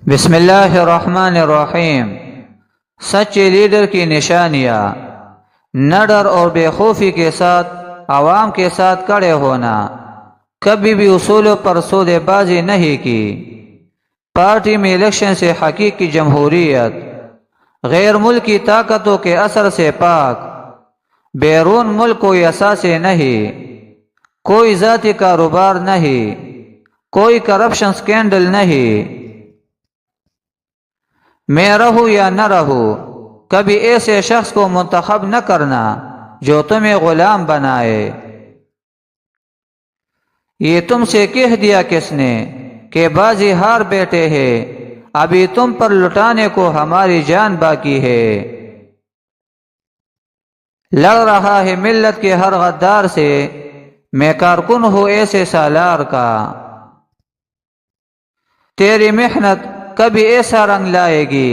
بسم اللہ الرحمن الرحیم۔ سچے لیڈر کی نشانیاں: نہ ڈر اور بے خوفی کے ساتھ عوام کے ساتھ کھڑے ہونا، کبھی بھی اصولوں پر سودے بازی نہیں کی، پارٹی میں الیکشن سے حقیقی جمہوریت، غیر ملکی طاقتوں کے اثر سے پاک، بیرون ملک کوئی اثاثے نہیں، کوئی ذاتی کاروبار نہیں، کوئی کرپشن سکینڈل نہیں۔ میں رہوں یا نہ رہوں، کبھی ایسے شخص کو منتخب نہ کرنا جو تمہیں غلام بنائے۔ یہ تم سے کہہ دیا کس نے کہ بازی ہار بیٹھے ہیں، ابھی تم پر لٹانے کو ہماری جان باقی ہے۔ لگ رہا ہے ملت کے ہر غدار سے میں کارکن ہوں ایسے سالار کا، تیری محنت کبھی ایسا رنگ لائے گی،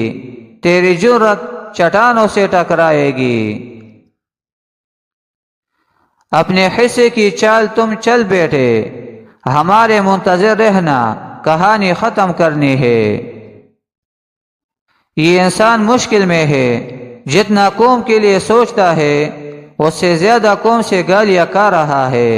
تیری جرت چٹانوں سے ٹکرائے گی۔ اپنے حصے کی چال تم چل بیٹھے، ہمارے منتظر رہنا، کہانی ختم کرنی ہے۔ یہ انسان مشکل میں ہے، جتنا قوم کے لیے سوچتا ہے اس سے زیادہ قوم سے گالیاں کھا رہا ہے۔